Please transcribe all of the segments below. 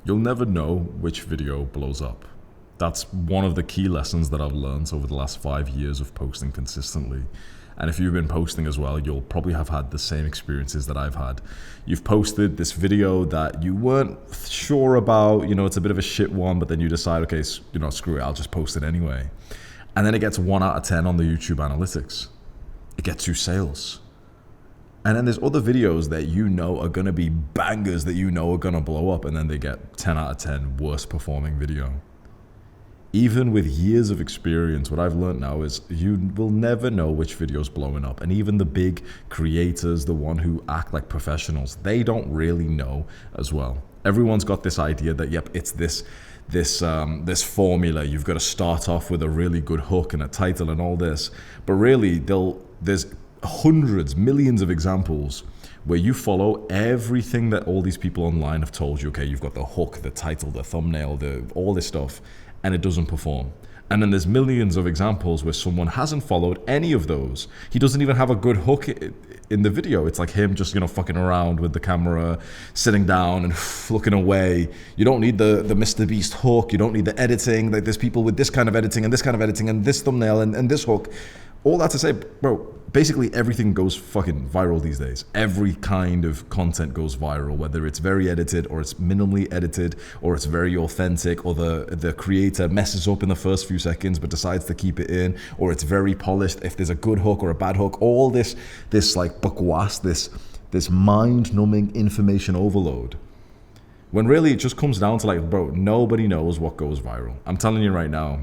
You'll never know which video blows up. That's one of the key lessons that I've learned over the last 5 years of posting consistently. And if you've been posting as well, you'll probably have had the same experiences that I've had. You've posted this video that you weren't sure about, it's a bit of a shit one, but then you decide, okay, screw it, I'll just post it anyway. And then it gets 1 out of 10 on the YouTube analytics. It gets you sales. And then there's other videos that are going to be bangers that are going to blow up, and then they get 10 out of 10 worst performing video. Even with years of experience, what I've learned now is you will never know which video's blowing up. And even the big creators, the one who act like professionals, they don't really know as well. Everyone's got this idea that, yep, it's this formula. You've got to start off with a really good hook and a title and all this. But really, there's hundreds, millions of examples where you follow everything that all these people online have told you. Okay, you've got the hook, the title, the thumbnail, all this stuff, and it doesn't perform. And then there's millions of examples where someone hasn't followed any of those. He doesn't even have a good hook in the video. It's like him just, fucking around with the camera, sitting down and looking away. You don't need the Mr. Beast hook. You don't need the editing. Like, there's people with this kind of editing and this kind of editing and this thumbnail and this hook. All that to say, bro, basically everything goes fucking viral these days. Every kind of content goes viral, whether it's very edited or it's minimally edited or it's very authentic, or the creator messes up in the first few seconds but decides to keep it in, or it's very polished if there's a good hook or a bad hook. All this like bakwas, this mind-numbing information overload. When really it just comes down to, like, bro, nobody knows what goes viral. I'm telling you right now,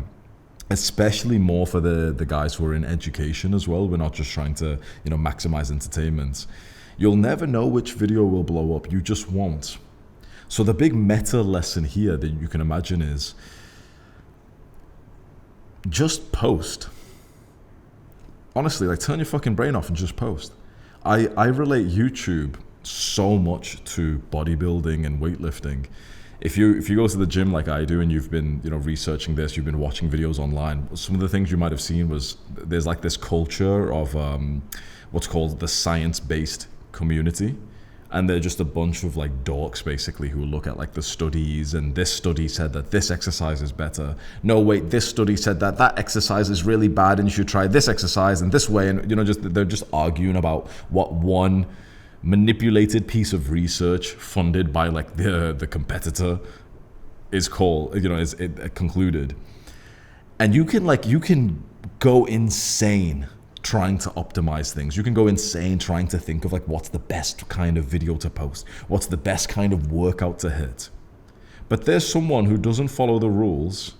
especially more for the guys who are in education as well. We're not just trying to, maximize entertainment. You'll never know which video will blow up. You just won't. So the big meta lesson here that you can imagine is just post. Honestly, like, turn your fucking brain off and just post. I relate YouTube so much to bodybuilding and weightlifting. If you go to the gym like I do and you've been researching this, you've been watching videos online, some of the things you might have seen was there's like this culture of what's called the science-based community, and they're just a bunch of like dorks basically who look at like the studies, and this study said that this exercise is better. No, wait, this study said that exercise is really bad and you should try this exercise and this way, and they're just arguing about what one manipulated piece of research funded by like the competitor is called, is it concluded. And you can go insane trying to optimize things. You can go insane trying to think of like what's the best kind of video to post, what's the best kind of workout to hit. But there's someone who doesn't follow the rules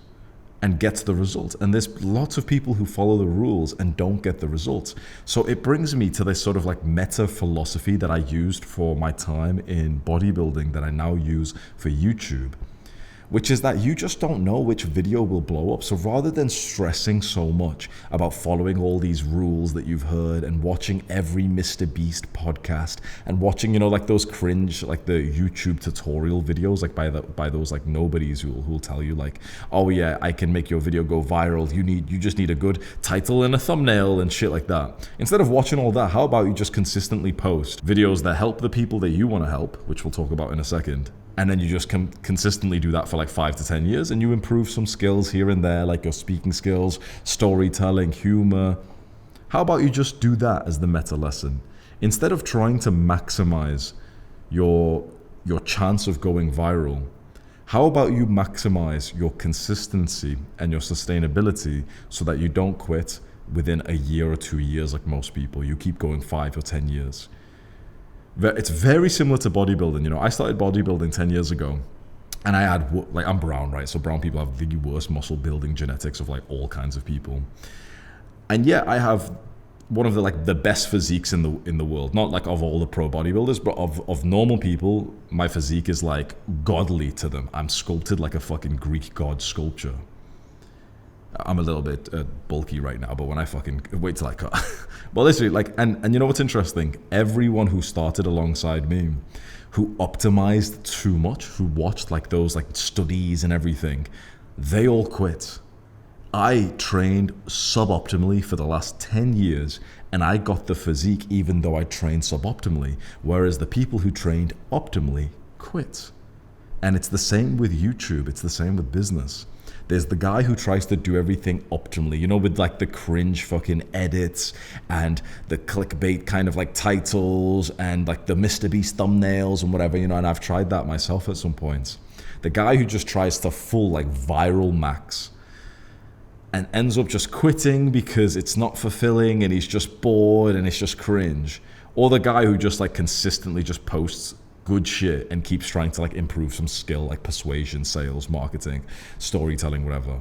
and gets the result. And there's lots of people who follow the rules and don't get the results. So it brings me to this sort of like meta philosophy that I used for my time in bodybuilding that I now use for YouTube, which is that you just don't know which video will blow up. So rather than stressing so much about following all these rules that you've heard and watching every Mr. Beast podcast and watching, like those cringe, like the YouTube tutorial videos, like by those like nobodies who'll tell you like, oh yeah, I can make your video go viral. You just need a good title and a thumbnail and shit like that. Instead of watching all that, how about you just consistently post videos that help the people that you want to help, which we'll talk about in a second. And then you just consistently do that for like 5 to 10 years, and you improve some skills here and there, like your speaking skills, storytelling, humor. How about you just do that as the meta lesson? Instead of trying to maximize your chance of going viral, how about you maximize your consistency and your sustainability so that you don't quit within a year or 2 years like most people. You keep going 5 or 10 years. It's very similar to bodybuilding. I started bodybuilding 10 years ago, and I had, like, I'm brown, right? So brown people have the worst muscle building genetics of like all kinds of people. And yeah, I have one of the best physiques in the world. Not like of all the pro bodybuilders, but of normal people, my physique is like godly to them. I'm sculpted like a fucking Greek god sculpture. I'm a little bit bulky right now, but when I fucking wait till I cut. But literally, like, and you know what's interesting? Everyone who started alongside me, who optimized too much, who watched like those like studies and everything, they all quit. I trained suboptimally for the last 10 years, and I got the physique even though I trained suboptimally, whereas the people who trained optimally quit. And it's the same with YouTube. It's the same with business. There's the guy who tries to do everything optimally, you know, with like the cringe fucking edits and the clickbait kind of like titles and like the Mr. Beast thumbnails and whatever, you know, and I've tried that myself at some points. The guy who just tries to full like viral max and ends up just quitting because it's not fulfilling and he's just bored and it's just cringe. Or the guy who just like consistently just posts good shit and keeps trying to like improve some skill like persuasion, sales, marketing, storytelling, whatever.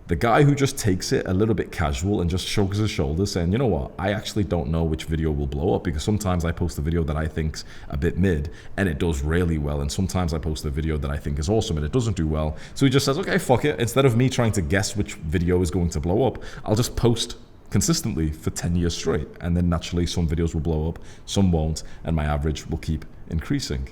The guy who just takes it a little bit casual and just shrugs his shoulders saying, you know what, I actually don't know which video will blow up, because sometimes I post a video that I think's a bit mid and it does really well, and sometimes I post a video that I think is awesome and it doesn't do well. So he just says, okay, fuck it. Instead of me trying to guess which video is going to blow up, I'll just post consistently for 10 years straight, and then naturally some videos will blow up, some won't, and my average will keep increasing.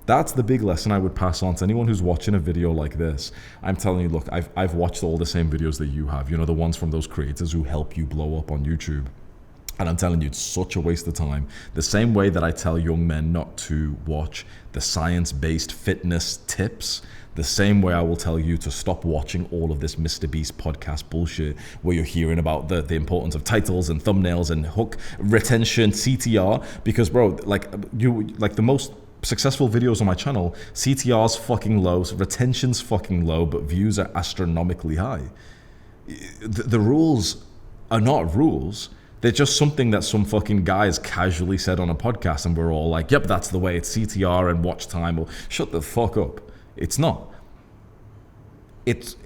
That's the big lesson I would pass on to anyone who's watching a video like this. I'm telling you, look, I've watched all the same videos that you have, you know, the ones from those creators who help you blow up on YouTube. And I'm telling you, it's such a waste of time. The same way that I tell young men not to watch the science-based fitness tips, the same way I will tell you to stop watching all of this Mr. Beast podcast bullshit where you're hearing about the importance of titles and thumbnails and hook retention, CTR, because bro, like the most successful videos on my channel, CTR's fucking low, retention's fucking low, but views are astronomically high. The rules are not rules. They're just something that some fucking guys casually said on a podcast, and we're all like, yep, that's the way, it's CTR and watch time. Well, shut the fuck up. It's not. It's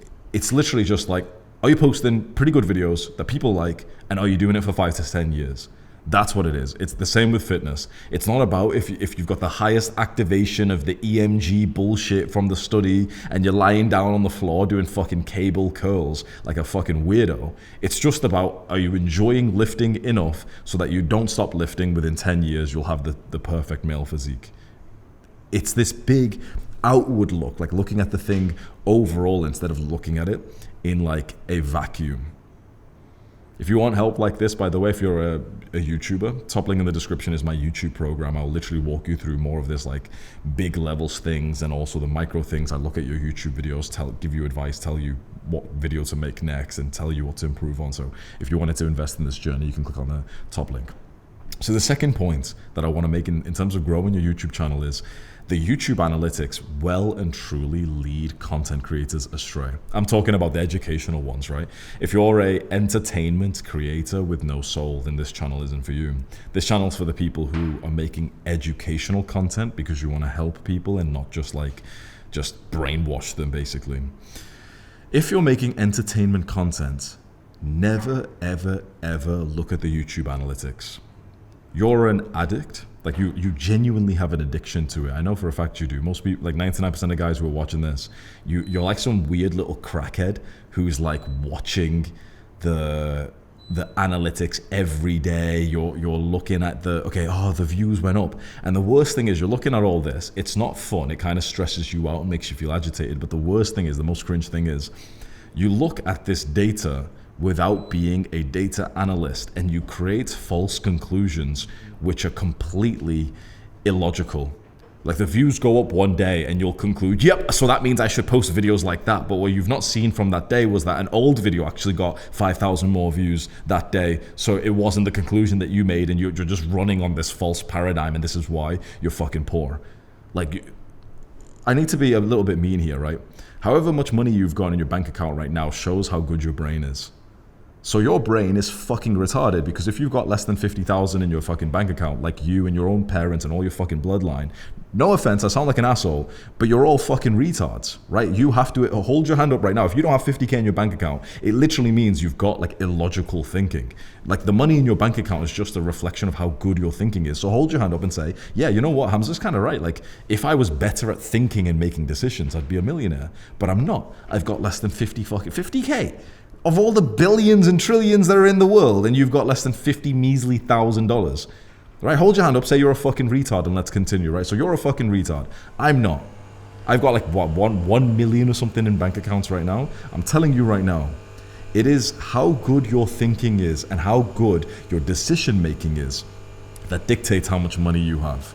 literally just like, are you posting pretty good videos that people like, and are you doing it for 5 to 10 years? That's what it is. It's the same with fitness. It's not about if you've got the highest activation of the EMG bullshit from the study and you're lying down on the floor doing fucking cable curls like a fucking weirdo. It's just about, are you enjoying lifting enough so that you don't stop lifting, within 10 years you'll have the perfect male physique. It's this big outward look, like looking at the thing overall instead of looking at it in like a vacuum. If you want help like this, by the way, if you're a YouTuber, top link in the description is my YouTube program. I'll literally walk you through more of this like big levels things and also the micro things. I look at your YouTube videos, give you advice, tell you what video to make next, and tell you what to improve on. So if you wanted to invest in this journey, you can click on the top link. So the second point that I want to make in terms of growing your YouTube channel is the YouTube analytics well and truly lead content creators astray. I'm talking about the educational ones, right? If you're a entertainment creator with no soul, then this channel isn't for you. This channel's for the people who are making educational content because you want to help people and not just brainwash them, basically. If you're making entertainment content, never, ever, ever look at the YouTube analytics. You're an addict. Like you genuinely have an addiction to it. I know for a fact you do. Most people, like 99% of guys who are watching this, you're like some weird little crackhead who's like watching the analytics every day. You're looking at the views went up. And the worst thing is you're looking at all this. It's not fun. It kind of stresses you out and makes you feel agitated. But the worst thing is, the most cringe thing is, you look at this data without being a data analyst and you create false conclusions which are completely illogical. Like the views go up one day and you'll conclude, yep, so that means I should post videos like that. But what you've not seen from that day was that an old video actually got 5,000 more views that day. So it wasn't the conclusion that you made, and you're just running on this false paradigm, and this is why you're fucking poor. Like, I need to be a little bit mean here, right? However much money you've got in your bank account right now shows how good your brain is. So your brain is fucking retarded, because if you've got less than 50,000 in your fucking bank account, like you and your own parents and all your fucking bloodline, no offense, I sound like an asshole, but you're all fucking retards, right? You have to hold your hand up right now. If you don't have 50K in your bank account, it literally means you've got like illogical thinking. Like the money in your bank account is just a reflection of how good your thinking is. So hold your hand up and say, yeah, you know what, Hamza's kind of right. Like if I was better at thinking and making decisions, I'd be a millionaire, but I'm not. I've got less than 50K. Of all the billions and trillions that are in the world, and you've got less than $50 measly thousand, right? Hold your hand up, say you're a fucking retard, and let's continue, right? So you're a fucking retard. I'm not. I've got like, what, 1 million or something in bank accounts right now. I'm telling you right now, it is how good your thinking is and how good your decision making is that dictates how much money you have.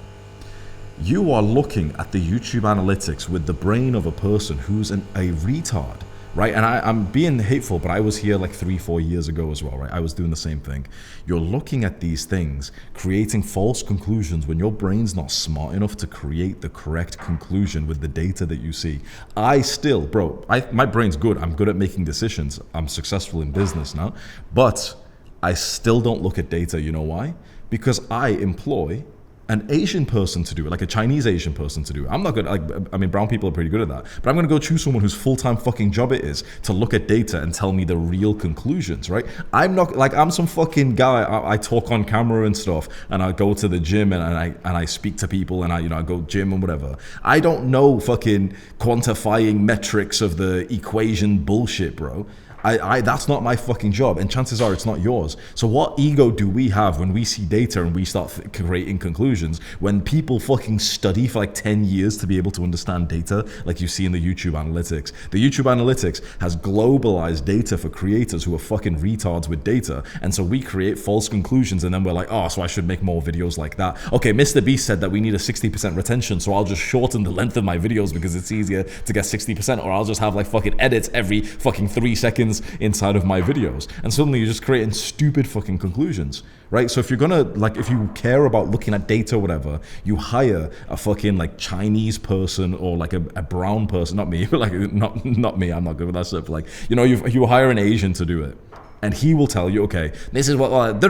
You are looking at the YouTube analytics with the brain of a person who's a retard, right? And I'm being hateful, but I was here like 3-4 years ago as well, right? I was doing the same thing. You're looking at these things, creating false conclusions when your brain's not smart enough to create the correct conclusion with the data that you see. My brain's good. I'm good at making decisions. I'm successful in business now, but I still don't look at data. You know why? Because I employ an Asian person to do it, like a Chinese Asian person to do it. I'm not good, brown people are pretty good at that, but I'm gonna go choose someone whose full-time fucking job it is to look at data and tell me the real conclusions, right? I'm not, like, I'm some fucking guy, I talk on camera and stuff, and I go to the gym and I speak to people and I go gym and whatever. I don't know fucking quantifying metrics of the equation bullshit, bro. That's not my fucking job, and chances are it's not yours. So what ego do we have when we see data and we start creating conclusions when people fucking study for like 10 years to be able to understand data, like you see in the YouTube analytics? The YouTube analytics has globalized data for creators who are fucking retards with data, and so we create false conclusions, and then we're like, oh, so I should make more videos like that. Okay, Mr. Beast said that we need a 60% retention, so I'll just shorten the length of my videos because it's easier to get 60%, or I'll just have like fucking edits every fucking 3 seconds inside of my videos, and suddenly you're just creating stupid fucking conclusions, right? So if you're gonna, like, if you care about looking at data or whatever, you hire a fucking like Chinese person or like a brown person, not me, like not me, I'm not good with that stuff. Like, you know, you hire an Asian to do it, and he will tell you, okay, this is what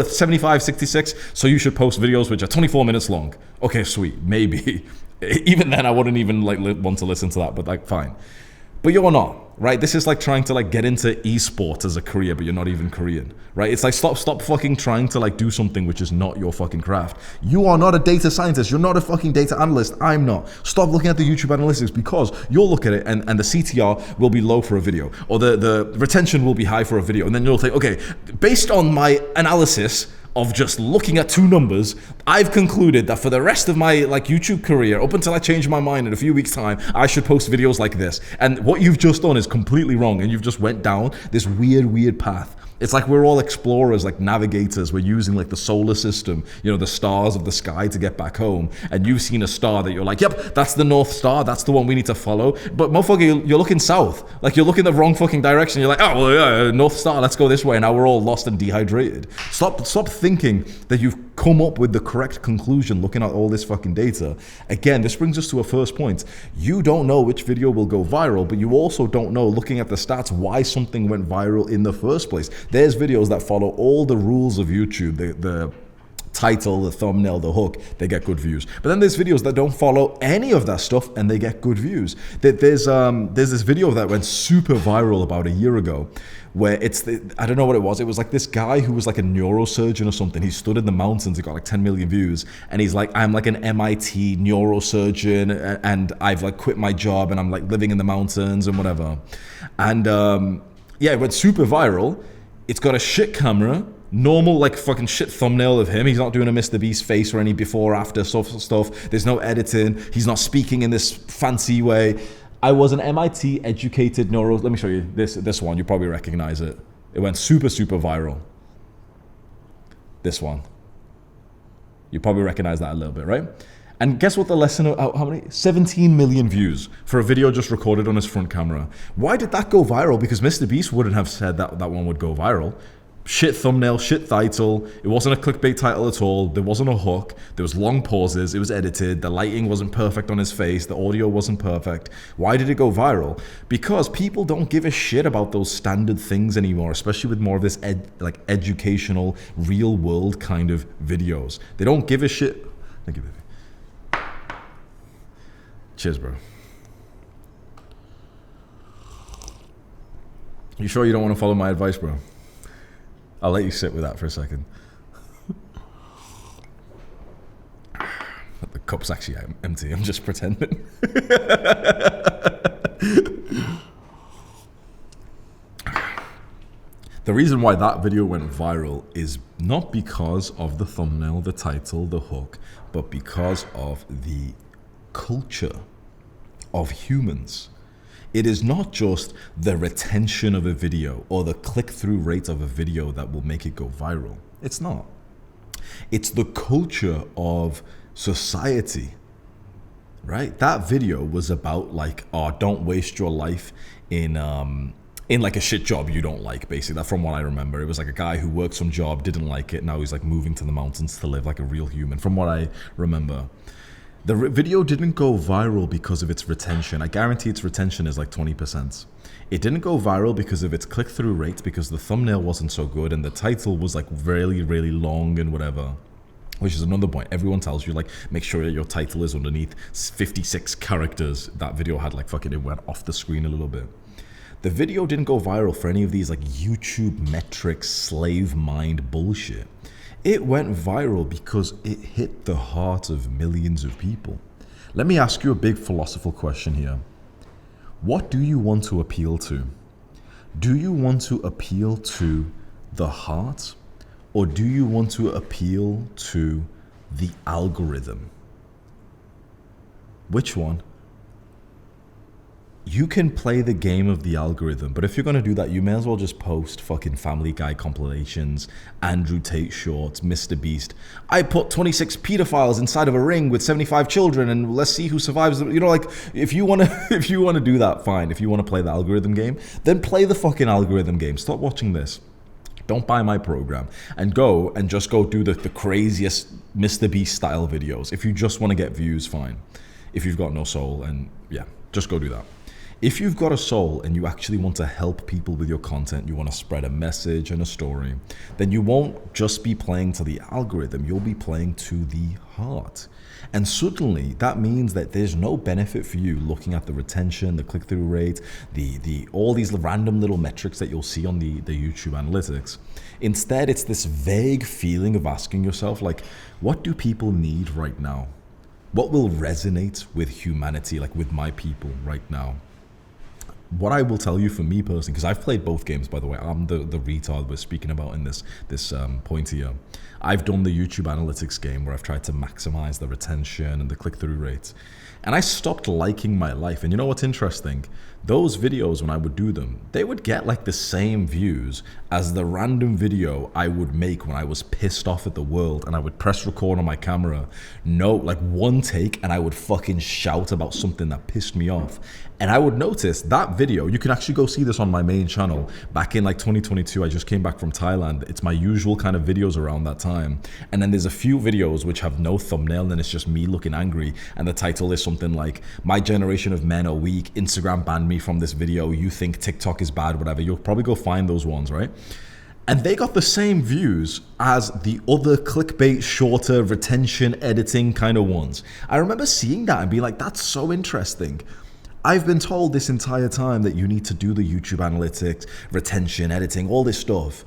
75, 66, so you should post videos which are 24 minutes long. Okay, sweet, maybe. Even then I wouldn't even like want to listen to that, but like, fine. But you're not, right? This is like trying to like get into esports as a career, but you're not even Korean, right? It's like, stop fucking trying to like do something which is not your fucking craft. You are not a data scientist. You're not a fucking data analyst. I'm not. Stop looking at the YouTube analytics, because you'll look at it and the CTR will be low for a video, or the retention will be high for a video. And then you'll think, okay, based on my analysis of just looking at 2 numbers, I've concluded that for the rest of my like YouTube career, up until I change my mind in a few weeks' time, I should post videos like this. And what you've just done is completely wrong, and you've just went down this weird path. It's like we're all explorers, like navigators. We're using like the solar system, you know, the stars of the sky to get back home. And you've seen a star that you're like, yep, that's the North Star. That's the one we need to follow. But motherfucker, you're looking south. Like, you're looking the wrong fucking direction. You're like, oh, well, yeah, North Star, let's go this way. And now we're all lost and dehydrated. Stop thinking that you've come up with the correct conclusion looking at all this fucking data. Again, this brings us to a first point. You don't know which video will go viral, but you also don't know, looking at the stats, why something went viral in the first place. There's videos that follow all the rules of YouTube, the title, the thumbnail, the hook, they get good views. But then there's videos that don't follow any of that stuff and they get good views. There's this video that went super viral about a year ago, where I don't know what it was. It was like this guy who was like a neurosurgeon or something. He stood in the mountains. He got like 10 million views. And he's like, I'm like an MIT neurosurgeon, and I've like quit my job, and I'm like living in the mountains and whatever. And yeah, it went super viral. It's got a shit camera, normal like fucking shit thumbnail of him. He's not doing a Mr. Beast face or any before after stuff. There's no editing. He's not speaking in this fancy way. I was an MIT educated neuro. Let me show you this one. You probably recognize it. It went super viral. This one. You probably recognize that a little bit, right? And guess what the lesson of, how many? 17 million views for a video just recorded on his front camera. Why did that go viral? Because Mr. Beast wouldn't have said that one would go viral. Shit thumbnail, shit title. It wasn't a clickbait title at all. There wasn't a hook. There was long pauses. It was edited. The lighting wasn't perfect on his face. The audio wasn't perfect. Why did it go viral? Because people don't give a shit about those standard things anymore, especially with more of this like educational, real world kind of videos. They don't give a shit. Thank you, baby. Cheers, bro. You sure you don't want to follow my advice, bro? I'll let you sit with that for a second. The cup's actually empty. I'm just pretending. The reason why that video went viral is not because of the thumbnail, the title, the hook, but because of the culture of humans. It is not just the retention of a video or the click-through rate of a video that will make it go viral. It's not. It's the culture of society right? That video was about like, oh, don't waste your life in like a shit job you don't like, basically. That from what I remember. It was like a guy who worked some job, didn't like it, now he's like moving to the mountains to live like a real human, from what I remember. The video didn't go viral because of its retention. I guarantee its retention is like 20%. It didn't go viral because of its click-through rate, because the thumbnail wasn't so good and the title was like really, really long and whatever. Which is another point. Everyone tells you, like, make sure your title is underneath 56 characters. That video had like fucking, it went off the screen a little bit. The video didn't go viral for any of these like YouTube metrics, slave mind bullshit. It went viral because it hit the heart of millions of people. Let me ask you a big philosophical question here. What do you want to appeal to? Do you want to appeal to the heart, or do you want to appeal to the algorithm? Which one? You can play the game of the algorithm, but if you're going to do that, you may as well just post fucking Family Guy compilations, Andrew Tate shorts, Mr. Beast. I put 26 pedophiles inside of a ring with 75 children and let's see who survives. You know, like, if you want to do that, fine. If you want to play the algorithm game, then play the fucking algorithm game. Stop watching this. Don't buy my program and go do the craziest Mr. Beast style videos. If you just want to get views, fine. If you've got no soul, and yeah, just go do that. If you've got a soul and you actually want to help people with your content, you want to spread a message and a story, then you won't just be playing to the algorithm, you'll be playing to the heart. And suddenly that means that there's no benefit for you looking at the retention, the click-through rate, the all these random little metrics that you'll see on the YouTube analytics. Instead, it's this vague feeling of asking yourself, like, what do people need right now? What will resonate with humanity, like with my people right now? What I will tell you for me personally, because I've played both games, by the way, I'm the retard we're speaking about in this point here. I've done the YouTube analytics game where I've tried to maximize the retention and the click-through rates. And I stopped liking my life. And you know what's interesting? Those videos, when I would do them, they would get like the same views as the random video I would make when I was pissed off at the world, and I would press record on my camera, like one take, and I would fucking shout about something that pissed me off. And I would notice that video, you can actually go see this on my main channel. Back in like 2022, I just came back from Thailand. It's my usual kind of videos around that time. And then there's a few videos which have no thumbnail, and it's just me looking angry. And the title is something like, my generation of men are weak, Instagram banned me from this video, you think TikTok is bad, whatever. You'll probably go find those ones, right? And they got the same views as the other clickbait, shorter, retention, editing kind of ones. I remember seeing that and being like, that's so interesting. I've been told this entire time that you need to do the YouTube analytics, retention, editing, all this stuff.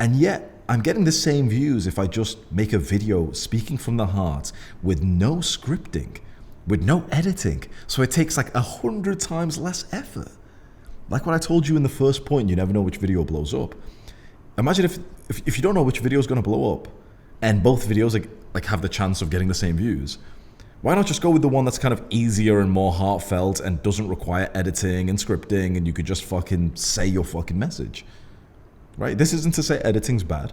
And yet I'm getting the same views if I just make a video speaking from the heart with no scripting, with no editing. So it takes like 100 times less effort. Like what I told you in the first point, you never know which video blows up. Imagine if you don't know which video is going to blow up and both videos like have the chance of getting the same views. Why not just go with the one that's kind of easier and more heartfelt and doesn't require editing and scripting, and you could just fucking say your fucking message, right? This isn't to say editing's bad.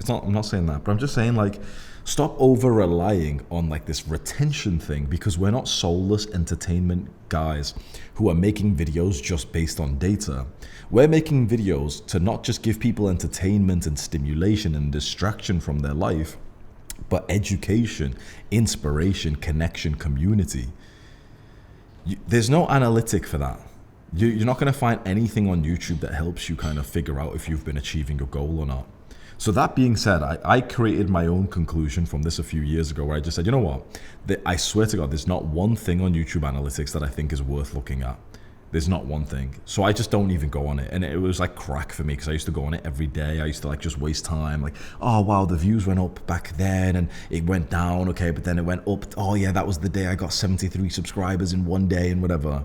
I'm not saying that, but I'm just saying, like, stop over relying on like this retention thing, because we're not soulless entertainment guys who are making videos just based on data. We're making videos to not just give people entertainment and stimulation and distraction from their life, but education, inspiration, connection, community. There's no analytic for that. You're not going to find anything on YouTube that helps you kind of figure out if you've been achieving your goal or not. So that being said, I created my own conclusion from this a few years ago, where I just said, you know what? I swear to God, there's not one thing on YouTube analytics that I think is worth looking at. There's not one thing. So I just don't even go on it. And it was like crack for me, because I used to go on it every day. I used to like just waste time. Like, oh, wow, the views went up back then and it went down. Okay, but then it went up. Oh, yeah, that was the day I got 73 subscribers in one day and whatever.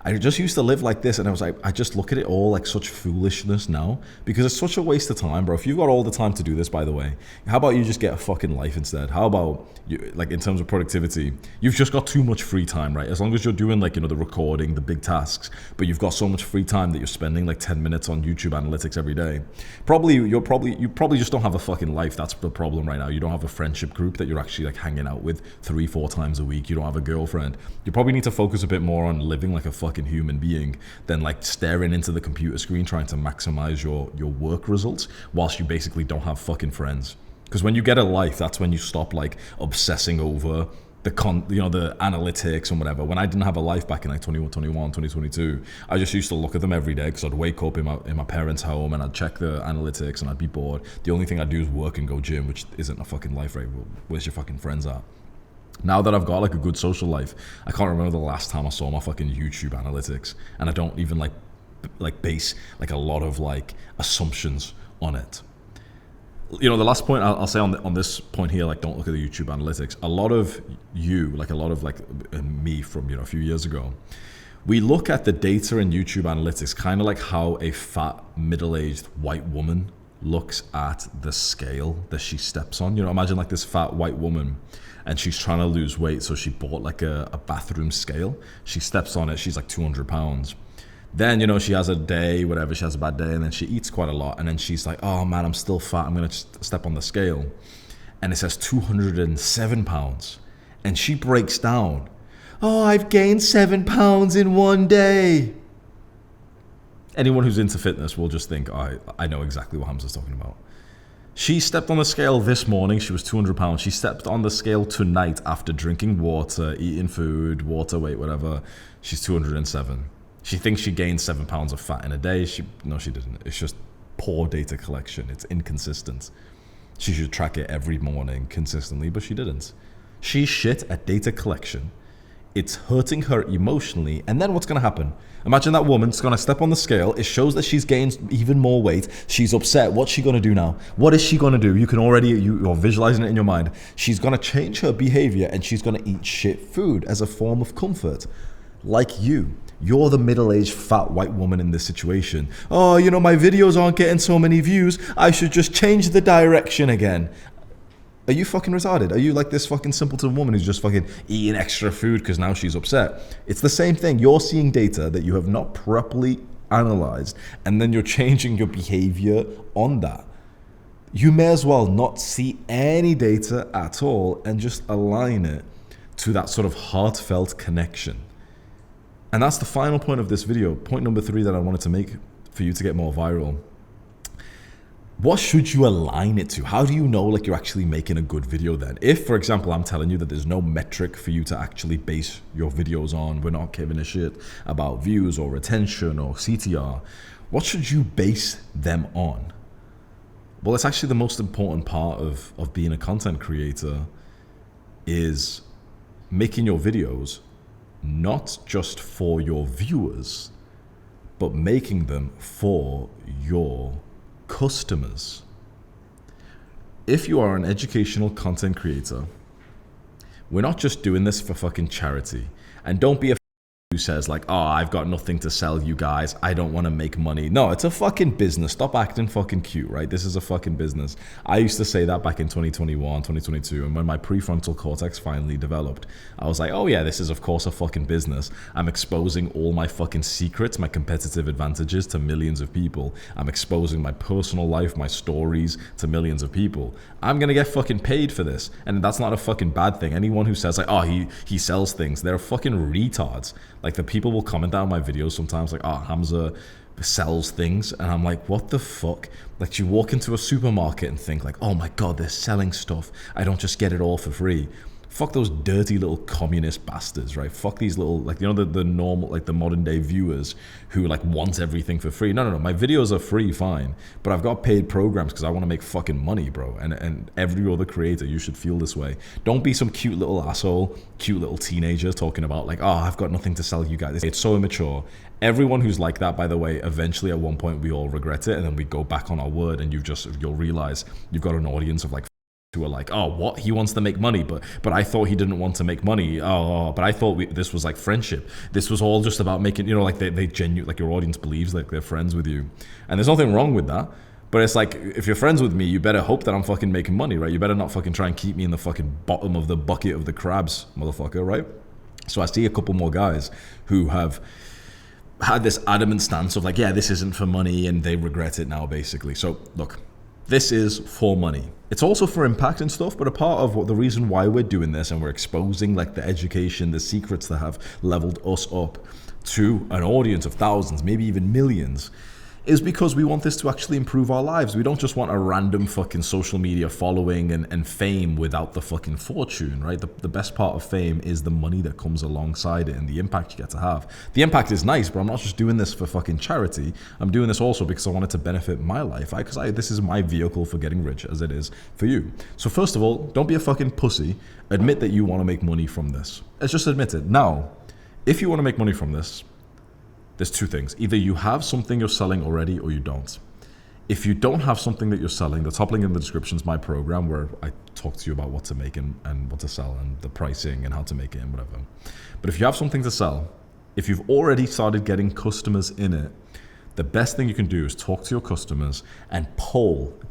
I just used to live like this, and I was like, I just look at it all like such foolishness now, because it's such a waste of time, bro. If you've got all the time to do this, by the way, how about you just get a fucking life instead? How about you, like in terms of productivity, you've just got too much free time, right? As long as you're doing like, you know, the recording, the big tasks, but you've got so much free time that you're spending like 10 minutes on YouTube analytics every day. You probably just don't have a fucking life. That's the problem right now. You don't have a friendship group that you're actually like hanging out with 3-4 times a week. You don't have a girlfriend. You probably need to focus a bit more on living like a fucking human being than like staring into the computer screen trying to maximize your work results whilst you basically don't have fucking friends. Because when you get a life, that's when you stop like obsessing over the analytics and whatever. When I didn't have a life back in like 2021, 2022, I just used to look at them every day because I'd wake up in my parents' home and I'd check the analytics and I'd be bored. The only thing I'd do is work and go gym, which isn't a fucking life, right? Where's your fucking friends at? Now that I've got like a good social life, I can't remember the last time I saw my fucking YouTube analytics, and I don't even like base like a lot of like assumptions on it. You know, the last point I'll say on this point here, like, don't look at the YouTube analytics. A lot of me from, you know, a few years ago, we look at the data in YouTube analytics kind of like how a fat middle-aged white woman looks at the scale that she steps on. You know, imagine like this fat white woman and she's trying to lose weight, so she bought like a bathroom scale. She steps on it, she's like 200 pounds. Then, you know, she has a day, whatever, she has a bad day, and then she eats quite a lot, and then she's like, oh man, I'm still fat, I'm gonna just step on the scale. And it says 207 pounds. And she breaks down, oh, I've gained 7 pounds in one day. Anyone who's into fitness will just think, oh, I know exactly what Hamza's talking about. She stepped on the scale this morning, she was 200 pounds. She stepped on the scale tonight after drinking water, eating food, water weight, whatever. She's 207. She thinks she gained 7 pounds of fat in a day. No, she didn't. It's just poor data collection. It's inconsistent. She should track it every morning consistently, but she didn't. She's shit at data collection. It's hurting her emotionally. And then what's going to happen? Imagine that woman's going to step on the scale. It shows that she's gained even more weight. She's upset. What's she going to do now? What is she going to do? You're visualizing it in your mind. She's going to change her behavior and she's going to eat shit food as a form of comfort. Like you. You're the middle-aged fat white woman in this situation. Oh, you know, my videos aren't getting so many views. I should just change the direction again. Are you fucking retarded? Are you like this fucking simpleton woman who's just fucking eating extra food because now she's upset? It's the same thing. You're seeing data that you have not properly analyzed, and then you're changing your behavior on that. You may as well not see any data at all and just align it to that sort of heartfelt connection. And that's the final point of this video. Point number 3 that I wanted to make for you to get more viral. What should you align it to? How do you know like you're actually making a good video then? If, for example, I'm telling you that there's no metric for you to actually base your videos on, we're not giving a shit about views or retention or CTR, what should you base them on? Well, it's actually the most important part of being a content creator is making your videos not just for your viewers, but making them for your customers. If you are an educational content creator, we're not just doing this for fucking charity. And don't be a who says like, oh, I've got nothing to sell you guys, I don't want to make money. No, it's a fucking business. Stop acting fucking cute, right? This is a fucking business. I used to say that back in 2021, 2022, and when my prefrontal cortex finally developed, I was like, oh yeah, this is of course a fucking business. I'm exposing all my fucking secrets, my competitive advantages to millions of people. I'm exposing my personal life, my stories to millions of people. I'm gonna get fucking paid for this, and that's not a fucking bad thing. Anyone who says like, oh, he sells things, they're fucking retards. Like, the people will comment down my videos sometimes like, oh, Hamza sells things, and I'm like, what the fuck? Like, you walk into a supermarket and think like, oh my god, they're selling stuff, I don't just get it all for free. Fuck those dirty little communist bastards, right? Fuck these little, like, you know, the normal, like the modern day viewers who like want everything for free. No, my videos are free, fine, but I've got paid programs because I want to make fucking money, bro. And every other creator, you should feel this way. Don't be some cute little asshole, cute little teenager talking about like, oh, I've got nothing to sell you guys. It's so immature. Everyone who's like that, by the way, eventually at one point we all regret it, and then we go back on our word, and you'll realize you've got an audience of like who are like, oh, what? He wants to make money, but I thought he didn't want to make money. But I thought this was like friendship. This was all just about making, like they genuine, like your audience believes like they're friends with you. And there's nothing wrong with that. But it's like, if you're friends with me, you better hope that I'm fucking making money, right? You better not fucking try and keep me in the fucking bottom of the bucket of the crabs, motherfucker, right? So I see a couple more guys who have had this adamant stance of like, yeah, this isn't for money, and they regret it now, basically. So look, this is for money. It's also for impact and stuff, but a part of the reason why we're doing this and we're exposing like the education, the secrets that have leveled us up to an audience of thousands, maybe even millions, is because we want this to actually improve our lives. We don't just want a random fucking social media following and fame without the fucking fortune, right? The best part of fame is the money that comes alongside it and the impact you get to have. The impact is nice, but I'm not just doing this for fucking charity. I'm doing this also because I want it to benefit my life. This is my vehicle for getting rich, as it is for you. So first of all, don't be a fucking pussy. Admit that you want to make money from this. Let's just admit it. Now, if you want to make money from this, there's two things. Either you have something you're selling already or you don't. If you don't have something that you're selling, the top link in the description is my program where I talk to you about what to make and what to sell and the pricing and how to make it and whatever. But if you have something to sell, if you've already started getting customers in it, the best thing you can do is talk to your customers and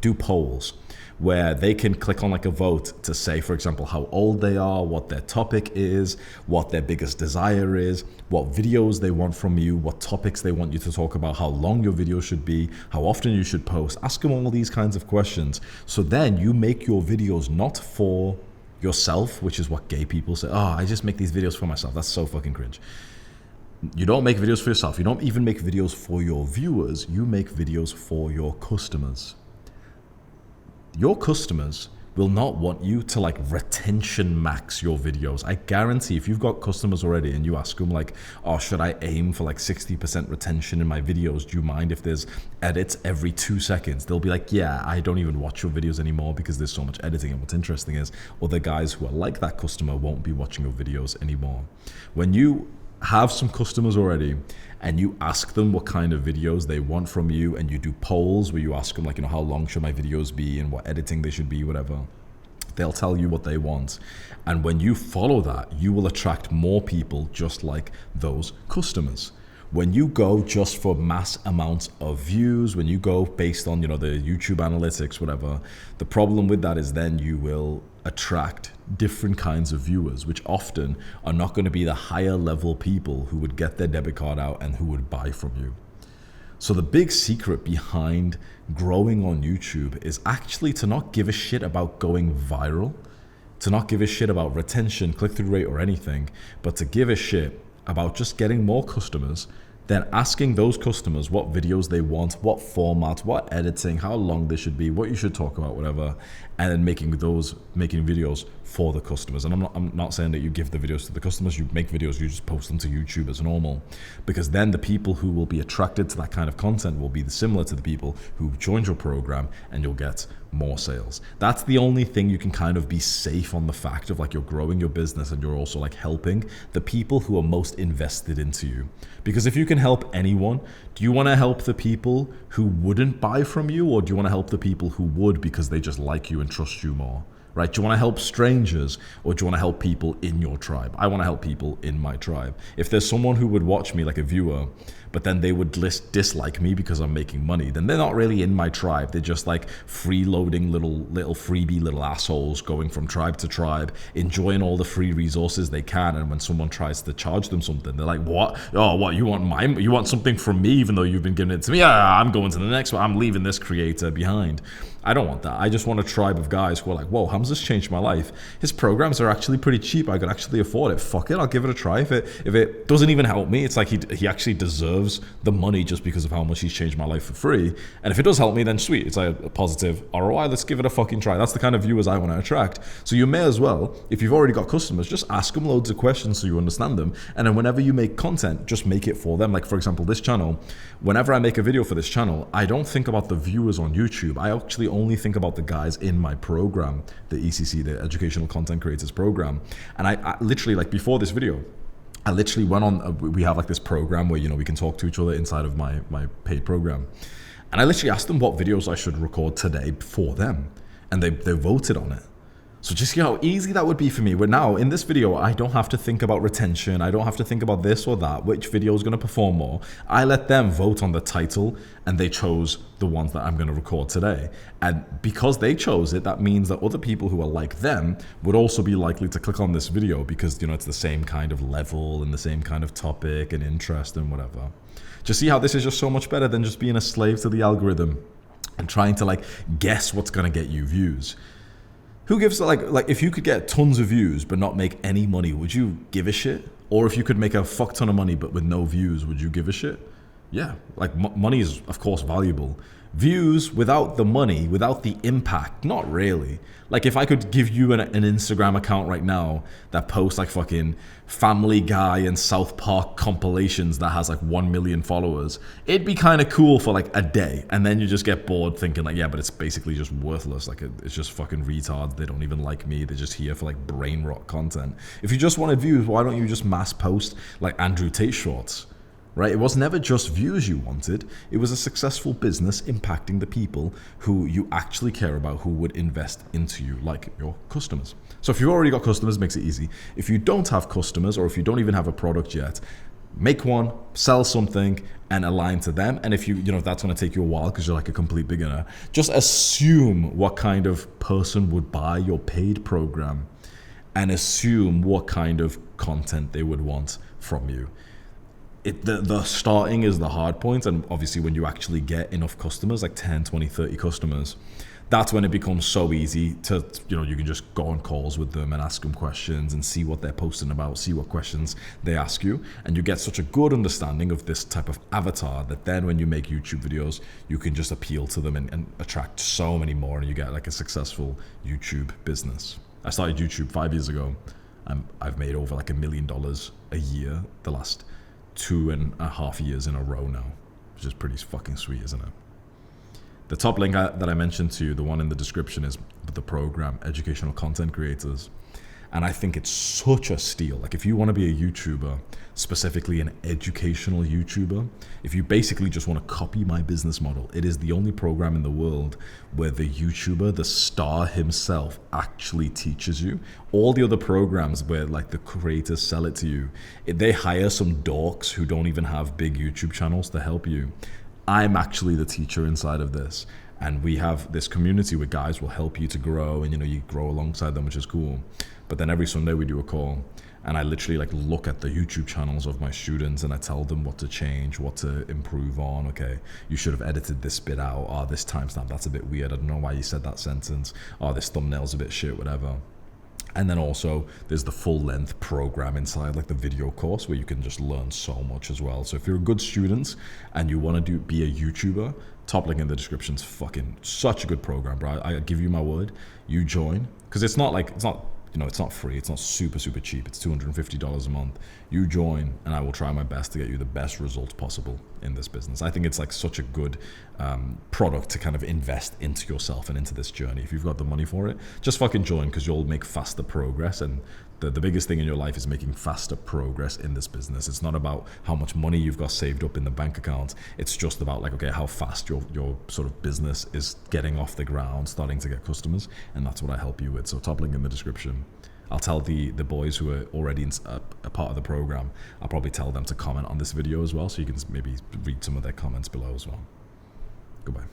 do polls where they can click on like a vote to say, for example, how old they are, what their topic is, what their biggest desire is, what videos they want from you, what topics they want you to talk about, how long your video should be, how often you should post. Ask them all these kinds of questions. So then you make your videos not for yourself, which is what gay people say. Oh, I just make these videos for myself. That's so fucking cringe. You don't make videos for yourself. You don't even make videos for your viewers. You make videos for your customers. Your customers will not want you to like retention max your videos. I guarantee if you've got customers already and you ask them like, oh, should I aim for like 60% retention in my videos? Do you mind if there's edits every 2 seconds? They'll be like, yeah, I don't even watch your videos anymore because there's so much editing. And what's interesting is other guys who are like that customer won't be watching your videos anymore. When you have some customers already and you ask them what kind of videos they want from you, and you do polls where you ask them like, how long should my videos be and what editing they should be, whatever, they'll tell you what they want. And when you follow that, you will attract more people just like those customers. When you go just for mass amounts of views, when you go based on, the YouTube analytics, whatever, the problem with that is then you will attract different kinds of viewers, which often are not going to be the higher level people who would get their debit card out and who would buy from you. So the big secret behind growing on YouTube is actually to not give a shit about going viral, to not give a shit about retention, click-through rate or anything, but to give a shit about just getting more customers, then asking those customers what videos they want, what format, what editing, how long they should be, what you should talk about, whatever, and then making videos for the customers. And I'm not saying that you give the videos to the customers, you make videos, you just post them to YouTube as normal, because then the people who will be attracted to that kind of content will be similar to the people who joined your program, and you'll get more sales. That's the only thing you can kind of be safe on the fact of like you're growing your business and you're also like helping the people who are most invested into you. Because if you can help anyone, do you want to help the people who wouldn't buy from you, or do you want to help the people who would because they just like you and trust you more? Right? Do you want to help strangers, or do you want to help people in your tribe? I want to help people in my tribe. If there's someone who would watch me like a viewer, but then they would dislike me because I'm making money, then they're not really in my tribe. They're just like freeloading little freebie little assholes going from tribe to tribe, enjoying all the free resources they can. And when someone tries to charge them something, they're like, what? Oh, what? You want something from me even though you've been giving it to me? Yeah, I'm going to the next one. I'm leaving this creator behind. I don't want that. I just want a tribe of guys who are like, whoa, Hamza's changed my life. His programs are actually pretty cheap. I could actually afford it. Fuck it, I'll give it a try. If it doesn't even help me, it's like he actually deserves the money just because of how much he's changed my life for free. And if it does help me, then sweet. It's like a positive ROI. Let's give it a fucking try. That's the kind of viewers I want to attract. So you may as well, if you've already got customers, just ask them loads of questions so you understand them. And then whenever you make content, just make it for them. Like for example, this channel, whenever I make a video for this channel, I don't think about the viewers on YouTube. I actually only think about the guys in my program, the ECC, the Educational Content Creators Program. And I literally, like before this video, I literally went on, we have like this program where, we can talk to each other inside of my paid program. And I literally asked them what videos I should record today for them. and they voted on it. So just see how easy that would be for me. Where now in this video, I don't have to think about retention. I don't have to think about this or that, which video is going to perform more. I let them vote on the title, and they chose the ones that I'm going to record today. And because they chose it, that means that other people who are like them would also be likely to click on this video because, you know, it's the same kind of level and the same kind of topic and interest and whatever. Just see how this is just so much better than just being a slave to the algorithm and trying to like guess what's going to get you views. Who gives, like if you could get tons of views but not make any money, would you give a shit? Or if you could make a fuck ton of money but with no views, would you give a shit? Yeah, like money is of course valuable. Views without the money, without the impact, not really. Like if I could give you an Instagram account right now that posts like fucking Family Guy and South Park compilations that has like 1 million followers, it'd be kind of cool for like a day. And then you just get bored thinking like, yeah, but it's basically just worthless. Like it's just fucking retards. They don't even like me. They're just here for like brain rot content. If you just wanted views, why don't you just mass post like Andrew Tate shorts? Right? It was never just views you wanted. It was a successful business impacting the people who you actually care about, who would invest into you, like your customers. So if you've already got customers, it makes it easy. If you don't have customers, or if you don't even have a product yet, make one, sell something, and align to them. And if you know, if that's going to take you a while because you're like a complete beginner, just assume what kind of person would buy your paid program and assume what kind of content they would want from you. The starting is the hard point, and obviously when you actually get enough customers, like 10, 20, 30 customers, that's when it becomes so easy to, you know, you can just go on calls with them and ask them questions and see what they're posting about, see what questions they ask you, and you get such a good understanding of this type of avatar that then when you make YouTube videos, you can just appeal to them and attract so many more, and you get like a successful YouTube business. I started YouTube 5 years ago. I've made over like $1 million a year the last 2.5 years in a row now, which is pretty fucking sweet, isn't it? The top link that I mentioned to you, the one in the description, is the program Educational Content Creators. And I think it's such a steal. Like if you want to be a YouTuber, specifically an educational YouTuber, if you basically just want to copy my business model, it is the only program in the world where the YouTuber, the star himself, actually teaches you. All the other programs where like the creators sell it to you, they hire some dorks who don't even have big YouTube channels to help you. I'm actually the teacher inside of this. And we have this community where guys will help you to grow, and you know, you grow alongside them, which is cool. But then every Sunday we do a call, and I literally like look at the YouTube channels of my students and I tell them what to change, what to improve on. Okay, you should have edited this bit out. Oh, this timestamp, that's a bit weird. I don't know why you said that sentence. Oh, this thumbnail's a bit shit, whatever. And then also there's the full length program inside, like the video course, where you can just learn so much as well. So if you're a good student and you want to be a YouTuber, top link in the description is fucking such a good program, bro. I give you my word, you join, because it's not free. It's not super cheap. It's $250 a month. You join, and I will try my best to get you the best results possible in this business. I think it's like such a good product to kind of invest into yourself and into this journey. If you've got the money for it, just fucking join, because you'll make faster progress. And the biggest thing in your life is making faster progress in this business. It's not about how much money you've got saved up in the bank account. It's just about like, okay, how fast your sort of business is getting off the ground, starting to get customers. And that's what I help you with. So top link in the description. I'll tell the boys who are already a part of the program, I'll probably tell them to comment on this video as well, so you can maybe read some of their comments below as well. Goodbye.